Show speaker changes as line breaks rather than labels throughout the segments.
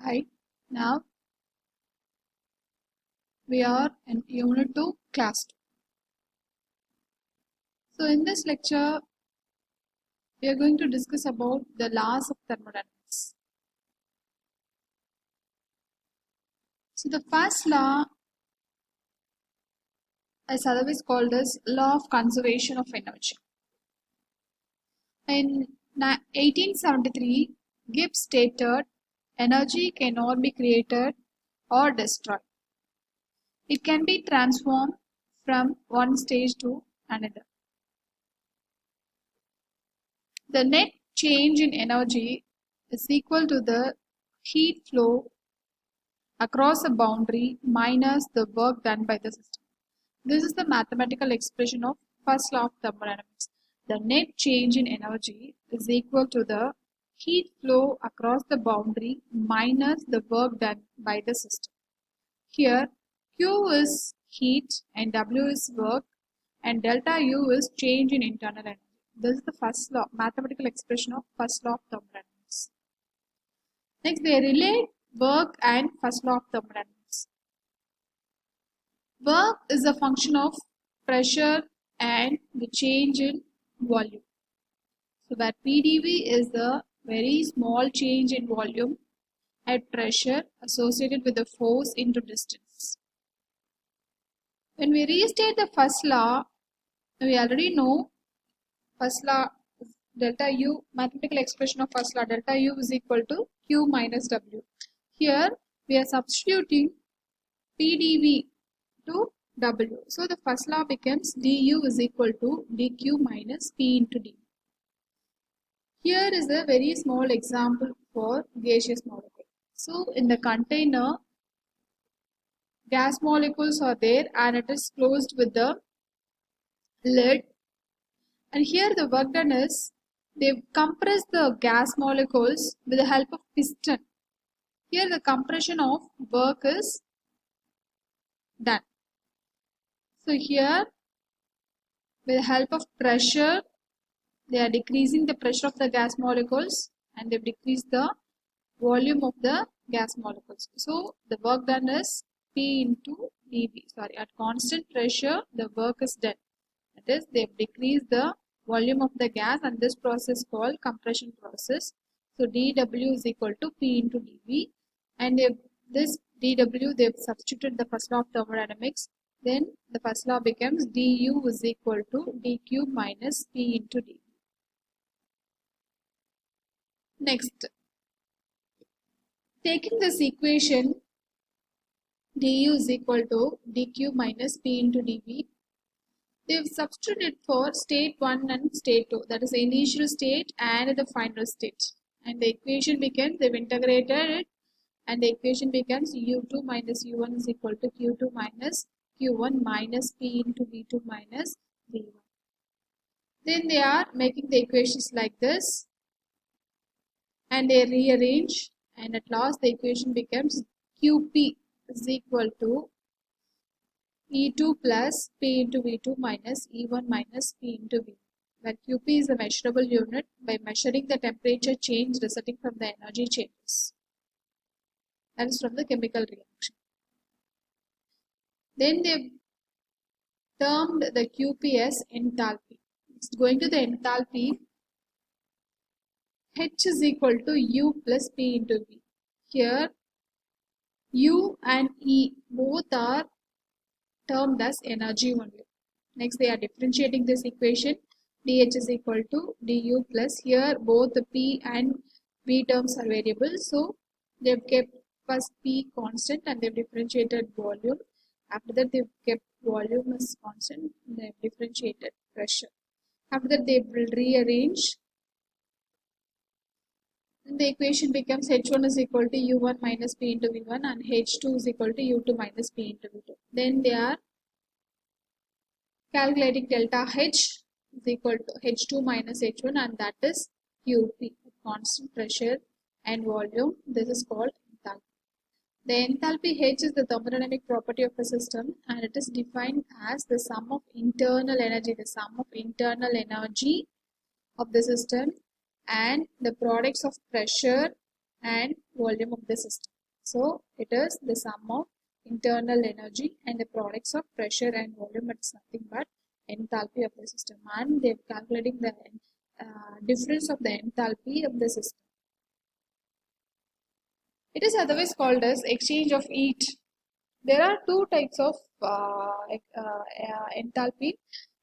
Hi, now we are in Unit 2, Class 2. So in this lecture, we are going to discuss about the laws of thermodynamics. So the first law is otherwise called as law of conservation of energy. In 1873, Gibbs stated energy cannot be created or destroyed. It can be transformed from one stage to another. The net change in energy is equal to the heat flow across a boundary minus the work done by the system. This is the mathematical expression of first law of thermodynamics. The net change in energy is equal to the heat flow across the boundary minus the work done by the system. Here, Q is heat and W is work and delta U is change in internal energy. This is the first law, mathematical expression of first law of thermodynamics. Next, they relate work and first law of thermodynamics. Work is a function of pressure and the change in volume. So that PdV is the very small change in volume at pressure associated with the force into distance. When we restate the first law, we already know first law delta U, mathematical expression of first law delta U is equal to Q minus W. Here we are substituting PdV to W. So the first law becomes du is equal to dq minus P into dV. Here is a very small example for gaseous molecule. So in the container, gas molecules are there and it is closed with the lid. And here the work done is they compress the gas molecules with the help of piston. Here the compression of work is done. So here with the help of pressure, they are decreasing the pressure of the gas molecules and they decrease the volume of the gas molecules. So the work done is P into dV. Sorry, at constant pressure the work is done. That is, they have decreased the volume of the gas and this process called compression process. So dW is equal to P into dV, and if this dW they have substituted the first law of thermodynamics, then the first law becomes du is equal to dq minus P into dV. Next, taking this equation du is equal to dq minus P into dV, they have substituted for state 1 and state 2, that is the initial state and the final state. And the equation becomes, they have integrated it, and the equation becomes u2 minus u1 is equal to q2 minus q1 minus P into v2 minus v1. Then they are making the equations like this and they rearrange, and at last the equation becomes qp is equal to E2 plus P into V2 minus E1 minus P into V, where QP is a measurable unit by measuring the temperature change resulting from the energy changes. That is from the chemical reaction. Then they termed the QP as enthalpy. Next, going to the enthalpy, H is equal to U plus P into V. Here, U and E both are termed as energy only. Next, they are differentiating this equation. dH is equal to du plus, here both the P and V terms are variables. So they have kept first P constant and they have differentiated volume. After that they have kept volume as constant and they have differentiated pressure. After that they will rearrange. And the equation becomes H1 is equal to U1 minus P into V1 and H2 is equal to U2 minus P into V2. Then they are calculating delta H is equal to H2 minus H1, and that is QP, constant pressure and volume. This is called enthalpy. The enthalpy H is the thermodynamic property of a system and it is defined as the sum of internal energy, of the system and the products of pressure and volume of the system. So it is the sum of internal energy and the products of pressure and volume. It's nothing but enthalpy of the system, and they're calculating the difference of the enthalpy of the system. It is otherwise called as exchange of heat. There are two types of enthalpy.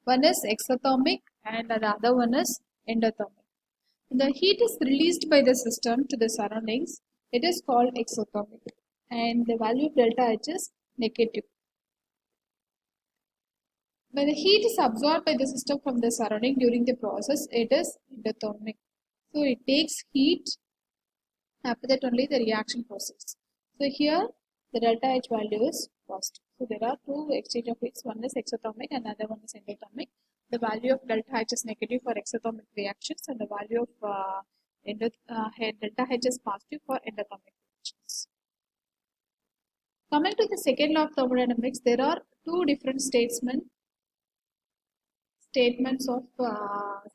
One is exothermic and the other one is endothermic. The heat is released by the system to the surroundings. It is called exothermic, and the value of delta H is negative. When the heat is absorbed by the system from the surrounding during the process, it is endothermic. So it takes heat, after that only the reaction proceeds. So here the delta H value is positive. So there are two exchange of heats, one is exothermic and another one is endothermic. The value of delta H is negative for exothermic reactions, and the value of delta H is positive for endothermic reactions. Coming to the second law of thermodynamics, there are two different statements of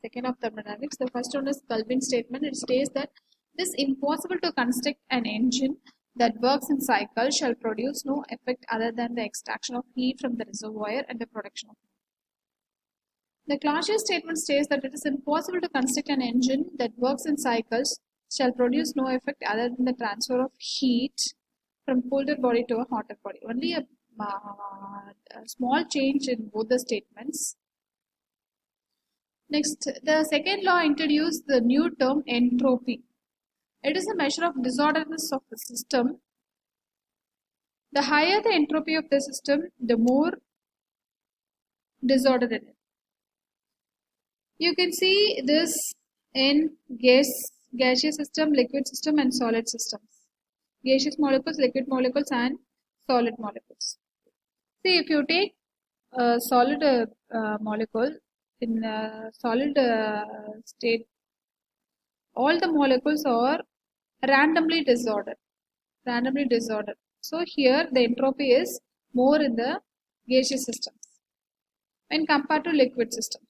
second law of thermodynamics. The first one is Kelvin statement. It states that it is impossible to construct an engine that works in cycle shall produce no effect other than the extraction of heat from the reservoir and the production of heat. The Clausius statement states that it is impossible to construct an engine that works in cycles shall produce no effect other than the transfer of heat from colder body to a hotter body. Only a small change in both the statements. Next, the second law introduced the new term entropy. It is a measure of disorderness of the system. The higher the entropy of the system, the more disordered it is. You can see this in gaseous system, liquid system and solid systems. Gaseous molecules, liquid molecules and solid molecules. See, if you take a solid molecule in a solid state, all the molecules are randomly disordered. So here the entropy is more in the gaseous systems when compared to liquid systems.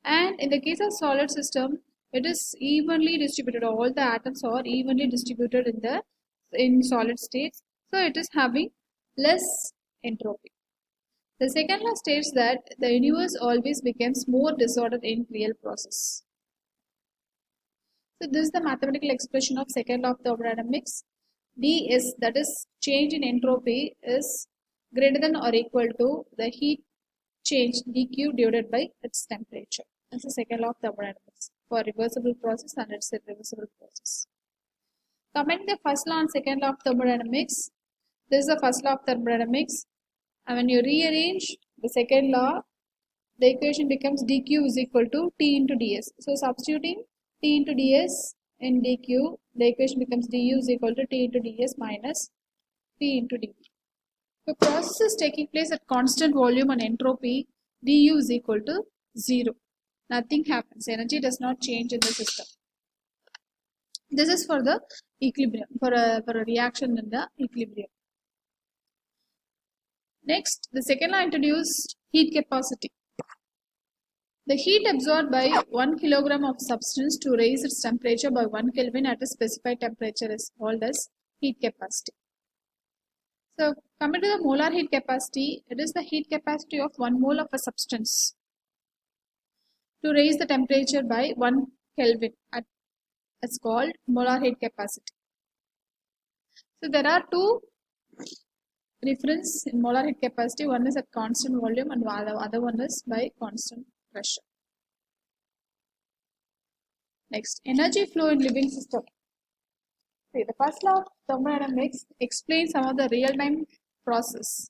And in the case of solid system, it is evenly distributed. All the atoms are evenly distributed in solid states. So it is having less entropy. The second law states that the universe always becomes more disordered in real process. So this is the mathematical expression of second law of thermodynamics. D is, that is change in entropy, is greater than or equal to the heat change dq divided by its temperature. That's the second law of thermodynamics for reversible process and its irreversible process. Commenting the first law and second law of thermodynamics, this is the first law of thermodynamics. And when you rearrange the second law, the equation becomes dq is equal to T into ds. So substituting T into ds in dq, the equation becomes du is equal to T into ds minus T into dv. The process is taking place at constant volume and entropy, du is equal to 0. Nothing happens. Energy does not change in the system. This is for the equilibrium, for a reaction in the equilibrium. Next, the second law introduced heat capacity. The heat absorbed by 1 kilogram of substance to raise its temperature by 1 Kelvin at a specified temperature is called as heat capacity. So, coming to the molar heat capacity, it is the heat capacity of 1 mole of a substance to raise the temperature by 1 Kelvin. It's called molar heat capacity. So, there are two difference in molar heat capacity. One is at constant volume and the other one is by constant pressure. Next, energy flow in living system. See, the first law of thermodynamics explains some of the real-time process.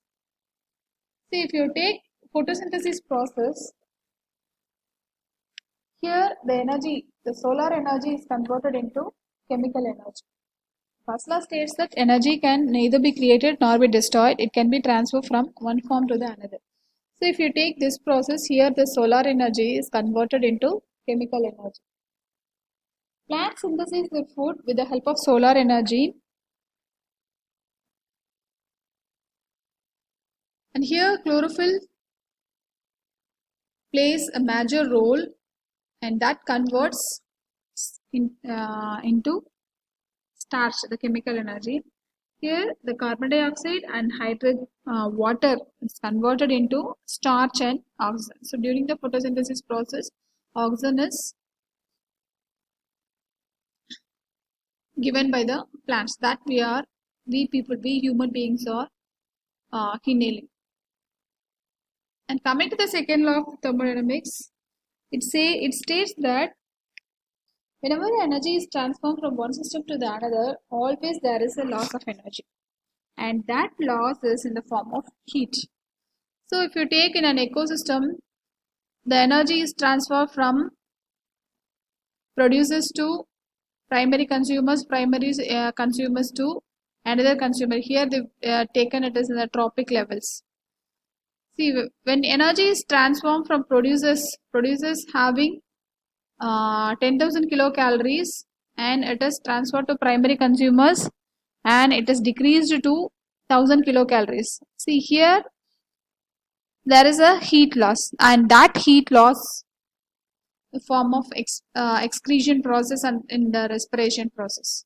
See, if you take photosynthesis process, here the energy, the solar energy is converted into chemical energy. First law states that energy can neither be created nor be destroyed. It can be transferred from one form to the another. So if you take this process, here the solar energy is converted into chemical energy. Plants synthesize their food with the help of solar energy. And here chlorophyll plays a major role, and that converts into starch, the chemical energy. Here the carbon dioxide and hydrogen water is converted into starch and oxygen. So during the photosynthesis process, oxygen is given by the plants that we human beings are inhaling. And coming to the second law of thermodynamics, it states that whenever energy is transformed from one system to the another, always there is a loss of energy, and that loss is in the form of heat. So if you take in an ecosystem, the energy is transferred from producers to primary consumers, consumers to another consumer. Here they've taken it as in the tropic levels. See, when energy is transformed from producers having 10,000 kilocalories, and it is transferred to primary consumers, and it is decreased to 1,000 kilocalories. See here, there is a heat loss, and that heat loss a form of excretion process and in the respiration process.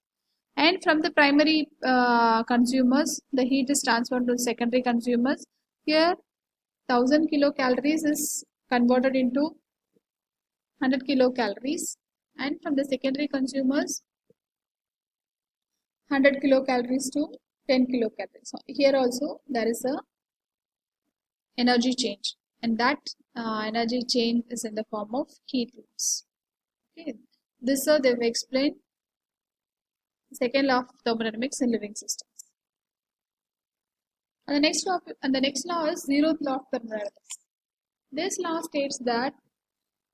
And from the primary consumers, the heat is transferred to secondary consumers. Here, 1,000 kilocalories is converted into 100 kilocalories, and from the secondary consumers, 100 kilocalories to 10 kilocalories. So here also there is a energy change, and that energy change is in the form of heat loss. Okay, this they've explained second law of thermodynamics in living systems. And the next law is zeroth law of thermodynamics. This law states that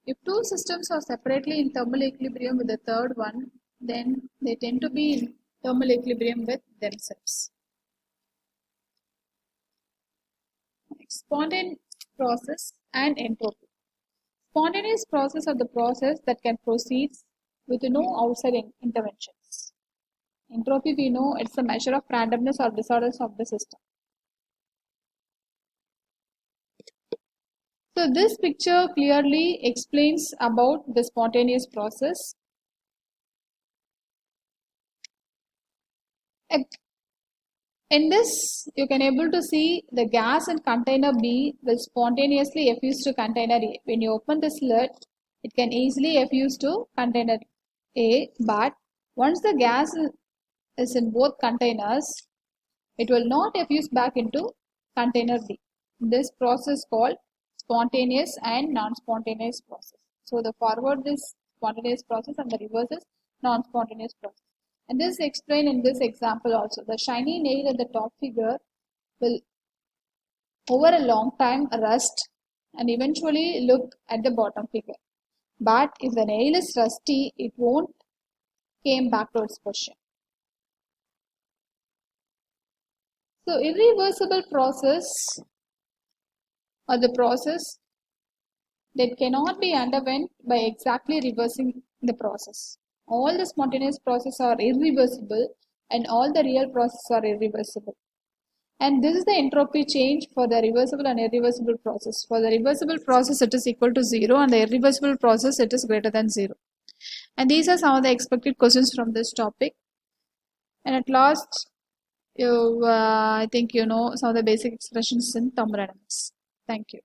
if two systems are separately in thermal equilibrium with the third one, then they tend to be in thermal equilibrium with themselves. Spontaneous process and entropy. Spontaneous process are the process that can proceed with no outside interventions. Entropy, we know it's a measure of randomness or disorders of the system. So this picture clearly explains about the spontaneous process. In this, you can able to see the gas in container B will spontaneously effuse to container A. When you open this lid, it can easily effuse to container A, but once the gas is in both containers, it will not effuse back into container B. This process called spontaneous and non-spontaneous process. So the forward is spontaneous process and the reverse is non-spontaneous process. And this is explained in this example also. The shiny nail at the top figure will over a long time rust and eventually look at the bottom figure. But if the nail is rusty, it won't came back to its position. So irreversible process or the process that cannot be underwent by exactly reversing the process. All the spontaneous processes are irreversible and all the real processes are irreversible. And this is the entropy change for the reversible and irreversible process. For the reversible process, it is equal to 0, and the irreversible process, it is greater than 0. And these are some of the expected questions from this topic. And at last, I think you know some of the basic expressions in thermodynamics. Thank you.